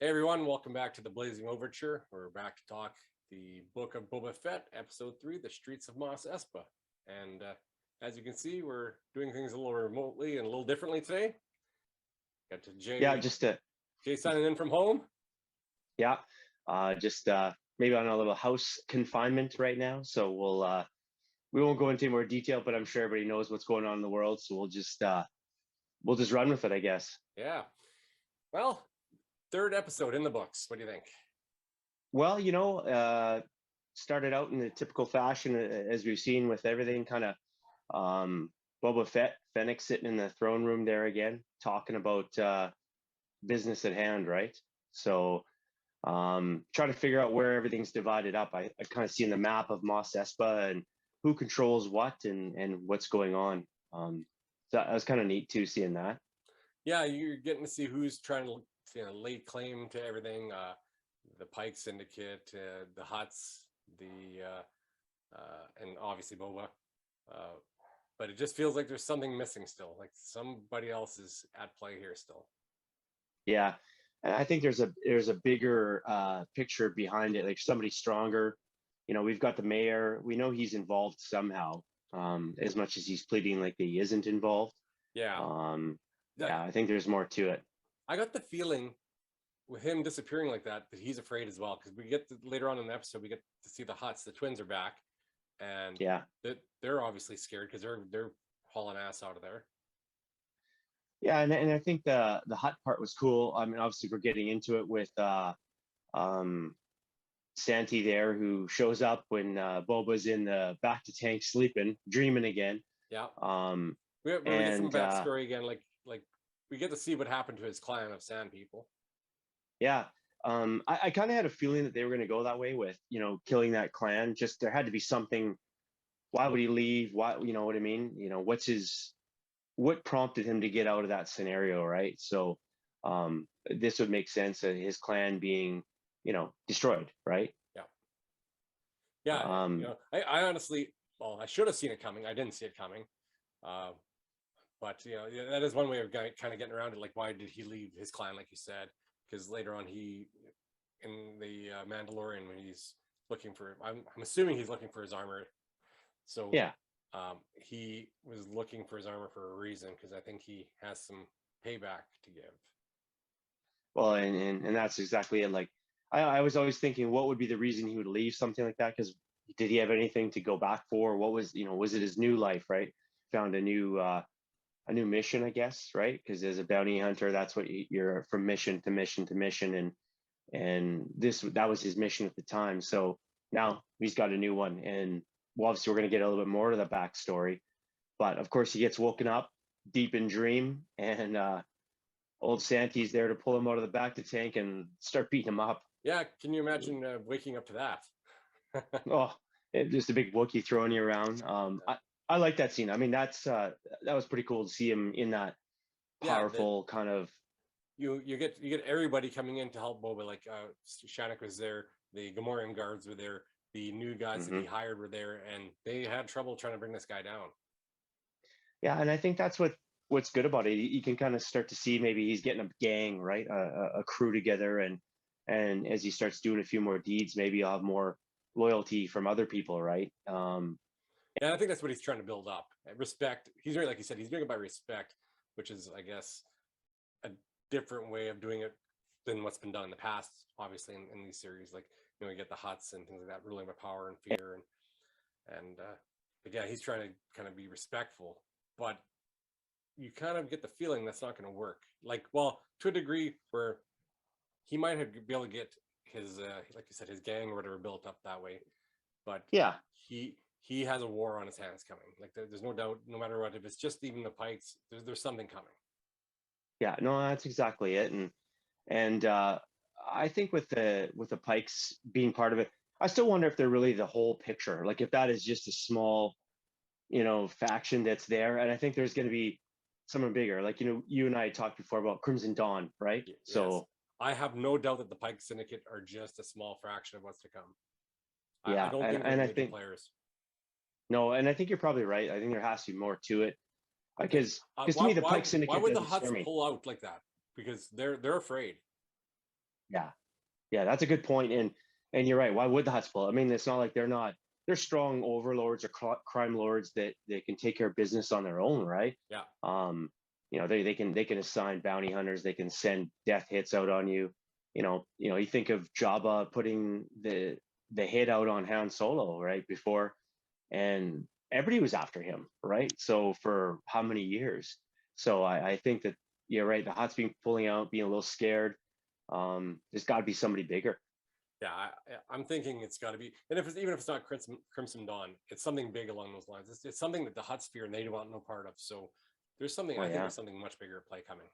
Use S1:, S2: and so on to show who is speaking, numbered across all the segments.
S1: Hey everyone, welcome back to the Blazing Overture. We're back to talk the book of Boba Fett, episode 3, The Streets of Mos Espa. And as you can see, we're doing things a little remotely and a little differently today. Got to
S2: Yeah,
S1: Jay signing in from home.
S2: yeah, just maybe on a little house confinement right now. So we won't go into any more detail, but I'm sure everybody knows what's going on in the world. So we'll just run with it, I guess.
S1: Yeah. Well, third episode in the books. What do you think?
S2: Well, started out in the typical fashion as we've seen with everything, kind of Boba Fett, Fennec sitting in the throne room there again, talking about business at hand, right? So trying to figure out where everything's divided up. I kind of see in the map of Mos Espa and who controls what and what's going on. So that was kind of neat too, seeing that.
S1: Yeah, you're getting to see who's trying to lay claim to everything. The Pike Syndicate, the Hutts, and obviously Boba. But it just feels like there's something missing still. Like somebody else is at play here still.
S2: Yeah, and I think there's a bigger picture behind it, like somebody stronger. We've got the mayor. We know he's involved somehow, as much as he's pleading like he isn't involved.
S1: Yeah.
S2: Yeah, I think there's more to it.
S1: I got the feeling with him disappearing like that he's afraid as well, because later on in the episode we get to see the Hutts, the twins are back, and
S2: Yeah,
S1: they're obviously scared because they're hauling ass out of there.
S2: yeah, and I think the hut part was cool. I mean, obviously we're getting into it with um Santi there, who shows up when Boba's in the back to tank sleeping, dreaming again.
S1: Yeah.
S2: Um,
S1: We get some
S2: and
S1: backstory again, like we get to see what happened to his clan of sand people.
S2: Yeah, I kind of had a feeling that they were going to go that way with, killing that clan. Just there had to be something. Why would he leave? Why, you know what I mean? What prompted him to get out of that scenario, right? So this would make sense that his clan being, destroyed, right?
S1: Yeah. Yeah.
S2: Um,
S1: I honestly, well, I should have seen it coming. I didn't see it coming. Uh, but that is one way of kind of getting around it. Like, why did he leave his clan, like you said? Because later on, in the Mandalorian, when he's looking for, I'm assuming he's looking for his armor. So
S2: yeah,
S1: he was looking for his armor for a reason, because I think he has some payback to give.
S2: well, and that's exactly it. Like, I was always thinking, what would be the reason he would leave something like that? Because did he have anything to go back for? What was, was it his new life, right? Found a new mission, I guess, right? Because as a bounty hunter, that's what you're from mission to mission to mission, and that was his mission at the time. So now he's got a new one, and well, obviously we're going to get a little bit more of the backstory, but of course he gets woken up deep in dream, and old Santi's there to pull him out of the back to tank and start beating him up.
S1: Yeah, can you imagine waking up to that?
S2: Oh, just a big Wookiee throwing you around. I like that scene. I mean, that was pretty cool to see him in that
S1: Yeah,
S2: powerful kind of.
S1: you get everybody coming in to help Boba. Like Shattuck was there, the Gamorrean guards were there, the new guys that he hired were there, and they had trouble trying to bring this guy down.
S2: Yeah, and I think that's what's good about it. You can kind of start to see maybe he's getting a gang, right, a crew together, and as he starts doing a few more deeds, maybe he'll have more loyalty from other people, right?
S1: Yeah, I think that's what he's trying to build up. Respect. He's really, like you said, he's doing it by respect, which is, I guess, a different way of doing it than what's been done in the past. Obviously, in these series, like you get the Hutts and things like that, ruling by power and fear, and but yeah, he's trying to kind of be respectful, but you kind of get the feeling that's not going to work. Like, well, to a degree, where he might have be able to get his, like you said, his gang or whatever built up that way, but
S2: Yeah,
S1: he has a war on his hands coming. Like there's no doubt, no matter what, if it's just even the Pikes, there's something coming.
S2: yeah, no, that's exactly it, and I think with the Pikes being part of it, I still wonder if they're really the whole picture. Like if that is just a small, faction that's there, and I think there's going to be someone bigger. Like you and I talked before about Crimson Dawn, right?
S1: Yes,
S2: So
S1: I have no doubt that the Pike Syndicate are just a small fraction of what's to come. I
S2: yeah,
S1: don't think they're
S2: and I
S1: major
S2: think
S1: players.
S2: no, and I think you're probably right. I think there has to be more to it
S1: Okay,
S2: because to me the Pike
S1: why
S2: Syndicate
S1: would the
S2: doesn't
S1: Hutts
S2: scare me.
S1: pull out like that? Because they're afraid.
S2: Yeah, yeah, that's a good point. And you're right. Why would the Huts pull? I mean, it's not like they're strong overlords or crime lords that they can take care of business on their own, right?
S1: Yeah.
S2: Um, they can assign bounty hunters. They can send death hits out on you. You think of Jabba putting the hit out on Han Solo right before, and everybody was after him, right? So for how many years? So I think that you're right. The Huts being pulling out, being a little scared. There's got to be somebody bigger.
S1: Yeah, I'm thinking it's got to be, and even if it's not Crimson Dawn, it's something big along those lines. It's something that the Huts fear and they want no part of. So there's something,
S2: Oh
S1: I think
S2: yeah.
S1: there's something much bigger at play coming.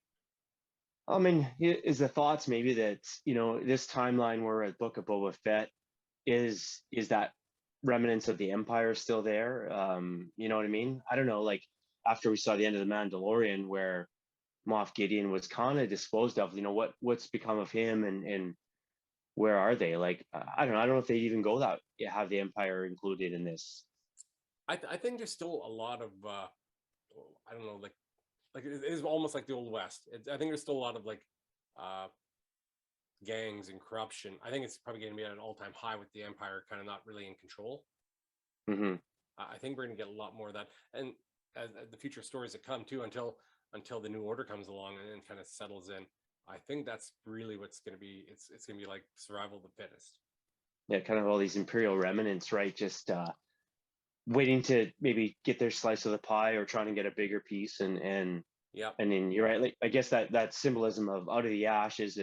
S2: I mean, is the thoughts maybe that this timeline where at Book of Boba Fett is that remnants of the Empire still there? You know what I mean? I don't know. Like after we saw the end of the Mandalorian, where Moff Gideon was kind of disposed of, what's become of him, and where are they? Like I don't know. I don't know if they'd even go that have the Empire included in this.
S1: I think there's still a lot of I don't know, like it is almost like the old West. I think there's still a lot of like uh gangs and corruption. I think it's probably going to be at an all-time high with the Empire kind of not really in control.
S2: Hmm.
S1: I think we're going to get a lot more of that, and as the future stories that come too, until the new order comes along and kind of settles in. I think that's really what's going to be. It's going to be like survival of the fittest.
S2: Yeah, kind of all these Imperial remnants, right? Just waiting to maybe get their slice of the pie or trying to get a bigger piece,
S1: Yeah,
S2: and then you're right. Like I guess that symbolism of out of the ashes,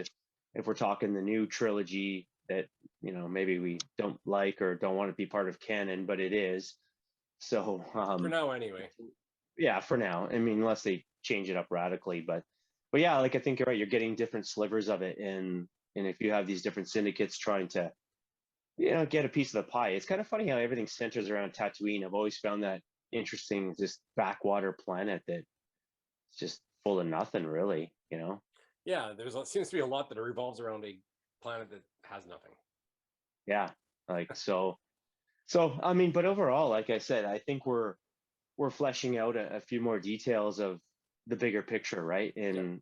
S2: if we're talking the new trilogy that maybe we don't like or don't want to be part of canon, but it is. So
S1: for now anyway.
S2: yeah, for now. I mean, unless they change it up radically, but yeah, like I think you're right. You're getting different slivers of it, and if you have these different syndicates trying to get a piece of the pie. It's kind of funny how everything centers around Tatooine. I've always found that interesting, this backwater planet that's just full of nothing, really.
S1: Yeah, seems to be a lot that revolves around a planet that has nothing.
S2: Yeah, like so. I mean, but overall, like I said, I think we're fleshing out a few more details of the bigger picture, right?
S1: Yep.
S2: And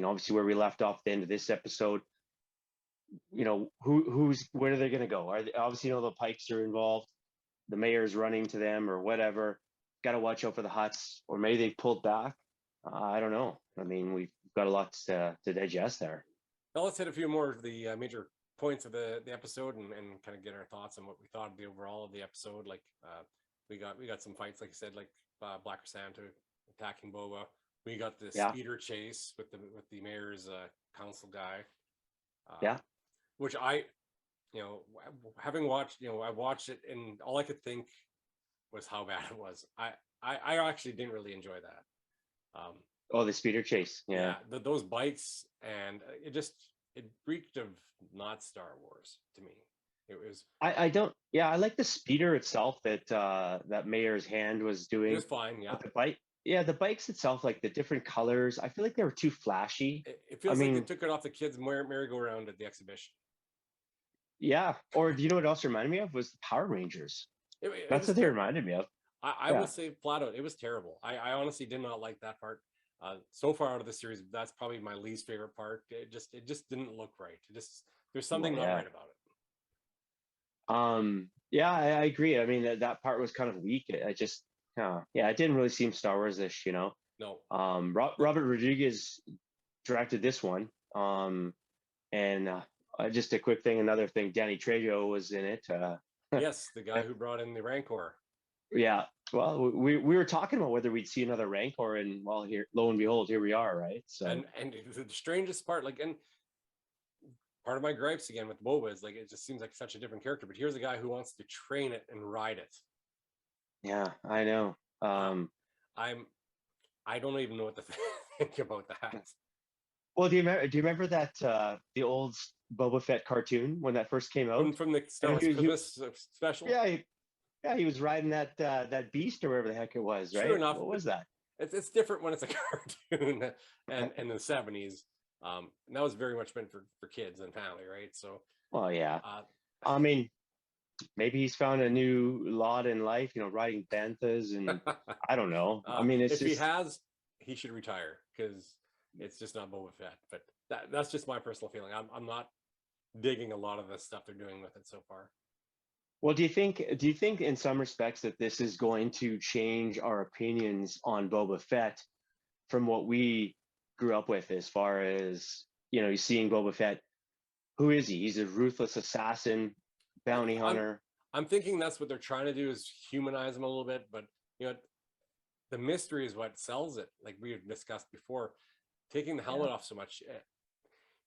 S2: obviously where we left off at the end of this episode. Who's where are they going to go? Are they, obviously the Pikes are involved, the mayor's running to them or whatever. Got to watch out for the Huts, or maybe they pulled back. I don't know. I mean, we've got a lot to digest there.
S1: Now let's hit a few more of the major points of the episode and kind of get our thoughts on what we thought of the overall of the episode. Like we got some fights, like I said, like Black Santa attacking Boba. We got the
S2: Yeah,
S1: speeder chase with the mayor's council guy.
S2: yeah.
S1: Which you know, having watched, I watched it and all I could think was how bad it was. I actually didn't really enjoy that.
S2: Oh, the speeder chase.
S1: Yeah,
S2: Yeah.
S1: those bikes and it reeked of not Star Wars to me. It was
S2: I don't. Yeah, I like the speeder itself that Mayor's hand was
S1: it
S2: doing.
S1: was fine. Yeah,
S2: But the bike, yeah, the bikes itself, like the different colors, I feel like they were too flashy.
S1: it
S2: I
S1: feels like they
S2: mean,
S1: took it off the kids' merry-go-round at the exhibition.
S2: yeah. Or do you know what else reminded me of was the Power Rangers.
S1: It
S2: That's
S1: was
S2: what they
S1: terrible.
S2: reminded me of.
S1: I will
S2: Yeah.
S1: say flat out, it was terrible. I honestly did not like that part. So far out of the series, that's probably my least favorite part. It just didn't look right. There's
S2: Well,
S1: something not
S2: yeah.
S1: right about it.
S2: Yeah, I agree. I mean, that part was kind of weak. I just, yeah, it didn't really seem Star Wars-ish.
S1: No,
S2: Robert Rodriguez directed this one. And just a quick thing, another thing, Danny Trejo was in it.
S1: yes, the guy who brought in the Rancor.
S2: Yeah. Well, we were talking about whether we'd see another Rancor, and well, here, lo and behold, here we are, right? So,
S1: And the strangest part, like, and part of my gripes again with Boba is like it just seems like such a different character. But here's a guy who wants to train it and ride it.
S2: yeah, I know.
S1: Uh, I'm I don't even know what to think about that.
S2: Well, do you remember that the old Boba Fett cartoon when that first came out?
S1: From the Star
S2: And
S1: Wars Christmas special.
S2: yeah, he was riding that beast or whatever the heck it was,
S1: Sure
S2: right?
S1: enough,
S2: What
S1: but
S2: was that?
S1: it's different when it's a cartoon and in the 70s. And that was very much meant for kids and family, right? So
S2: Well, yeah.
S1: uh,
S2: I mean, maybe he's found a new lot in life, riding banthas, and I don't know. I mean, it's
S1: if he
S2: just
S1: has, he should retire because it's just not Boba Fett. But that's just my personal feeling. I'm not digging a lot of the stuff they're doing with it so far.
S2: Well, do you think in some respects that this is going to change our opinions on Boba Fett from what we grew up with, as far as, you're seeing Boba Fett? Who is he? He's a ruthless assassin,
S1: I,
S2: bounty
S1: I'm
S2: hunter.
S1: I'm thinking that's what they're trying to do, is humanize him a little bit, but you know, the mystery is what sells it. Like we have discussed before, taking the helmet
S2: Yeah.
S1: off so much.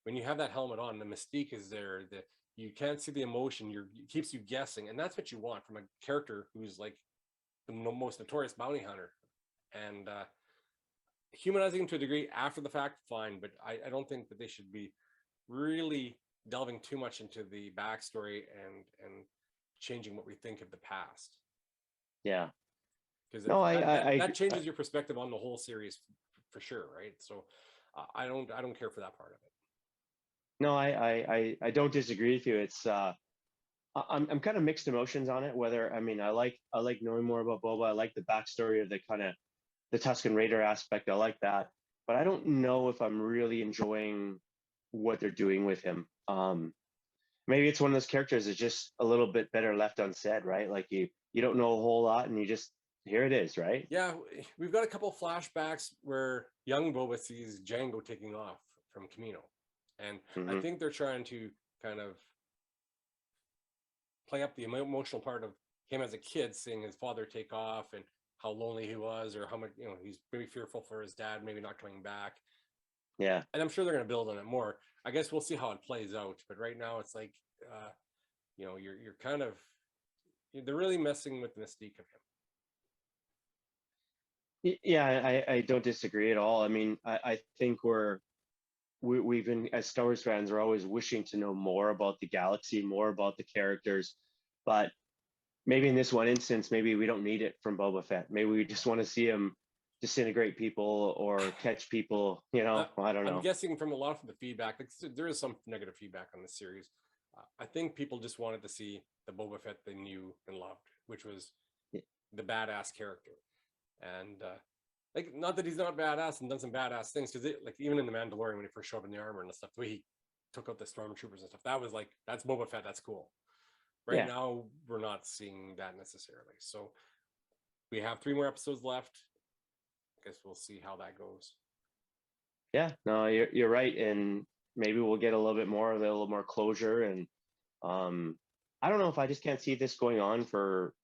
S1: When you have that helmet on, the mystique is there. The You can't see the emotion. It keeps you guessing, and that's what you want from a character who's like the most notorious bounty hunter. And humanizing him to a degree after the fact, fine, but I don't think that they should be really delving too much into the backstory and changing what we think of the past,
S2: Yeah.
S1: because
S2: No,
S1: that changes your perspective on the whole series for sure, right? So I don't care for that part of it.
S2: no, I don't disagree with you. It's I'm kind of mixed emotions on it. Whether, I mean, I like knowing more about Boba. I like the backstory of the kind of the Tusken Raider aspect. I like that, but I don't know if I'm really enjoying what they're doing with him. Maybe it's one of those characters that's just a little bit better left unsaid, right? Like you don't know a whole lot, and you just, here it is, right?
S1: Yeah, we've got a couple flashbacks where young Boba sees Django taking off from Camino, and I
S2: Hmm.
S1: think they're trying to kind of play up the emotional part of him as a kid, seeing his father take off and how lonely he was, or how much he's maybe fearful for his dad, maybe not coming back.
S2: Yeah.
S1: And I'm sure they're going to build on it more. I guess we'll see how it plays out. But right now, it's like you're kind of they're really messing with the mystique of him.
S2: Yeah, I don't disagree at all. I mean, I think we've been, as Star Wars fans, are always wishing to know more about the galaxy, more about the characters, but maybe in this one instance, maybe we don't need it from Boba Fett. Maybe we just want to see him disintegrate people or catch people.
S1: Uh,
S2: I don't
S1: I'm
S2: know.
S1: guessing from a lot of the feedback, like, there is some negative feedback on the series. I think people just wanted to see the Boba Fett they knew and loved, which was
S2: Y-
S1: the badass character. And like, not that he's not badass and done some badass things, because like even in the Mandalorian when he first showed up in the armor and stuff, the way he took out the stormtroopers and stuff, that was like, that's Boba Fett. That's cool. Right
S2: Yeah,
S1: now, we're not seeing that necessarily. So we have 3 more episodes left. I guess we'll see how that goes.
S2: yeah. No, you're right, and maybe we'll get a little bit more, a little more closure. And um, I don't know if I just can't see this going on for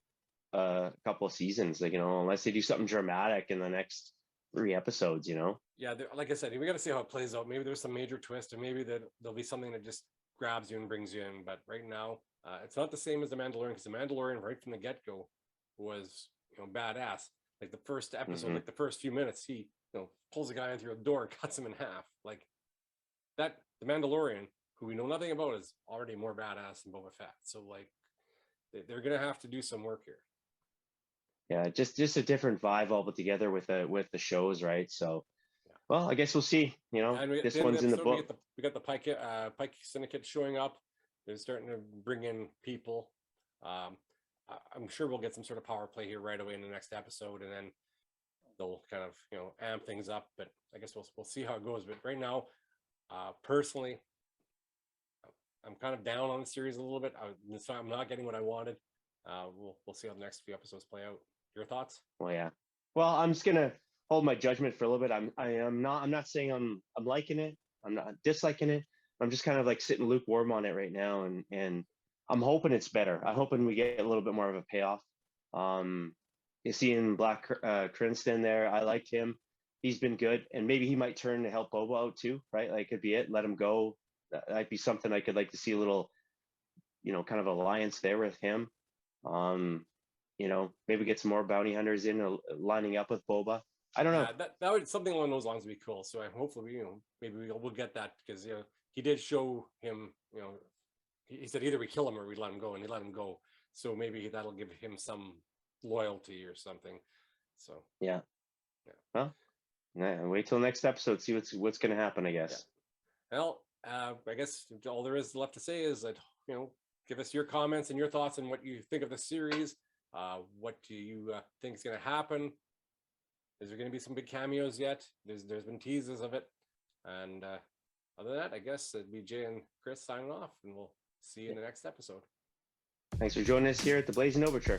S2: a couple of seasons, like, unless they do something dramatic in the next 3 episodes.
S1: Yeah, like I said, we got to see how it plays out. Maybe there's some major twist, and maybe there'll be something that just grabs you and brings you in. But right now, it's not the same as the Mandalorian, because the Mandalorian right from the get go was badass. Like the first episode,
S2: Hmm.
S1: like the first few minutes, he pulls a guy in through a door and cuts him in half. Like that, the Mandalorian, who we know nothing about, is already more badass than Boba Fett. So like they're gonna have to do some work here.
S2: Yeah, just a different vibe altogether with the shows, right? So,
S1: Yeah.
S2: well, I guess we'll see.
S1: And at the
S2: This
S1: end of the
S2: one's in the
S1: episode,
S2: book.
S1: we got the Pike Syndicate showing up. They're starting to bring in people. I'm sure we'll get some sort of power play here right away in the next episode, and then they'll kind of amp things up. But I guess we'll see how it goes. But right now, personally, I'm kind of down on the series a little bit. I'm not getting what I wanted. We'll see how the next few episodes play out. Your thoughts?
S2: Well, yeah. Well, I'm just gonna hold my judgment for a little bit. I'm not saying I'm liking it. I'm not disliking it. I'm just kind of like sitting lukewarm on it right now, and I'm hoping it's better. I'm hoping we get a little bit more of a payoff. You see in Black Cranston there, I liked him. He's been good, and maybe he might turn to help Boba out too, right? Like, could be it. Let him go. That might be something I could like to see, a little, kind of alliance there with him. Um, maybe get some more bounty hunters in, lining up with Boba. I don't know.
S1: Yeah, that would, something along those lines would be cool. So hopefully maybe we'll get that, because he did show him. He said either we kill him or we let him go, and he let him go. So maybe that'll give him some loyalty or something. So
S2: Yeah.
S1: yeah,
S2: Well, yeah, wait till next episode. See what's going to happen, I
S1: yeah.
S2: guess.
S1: Well, I guess all there is left to say is that give us your comments and your thoughts on what you think of the series. What do you think is going to happen? Is there going to be some big cameos yet? There's been teases of it, and other than that, I guess it'd be Jay and Chris signing off, and we'll see you in the next episode.
S2: Thanks for joining us here at the Blazing Overture.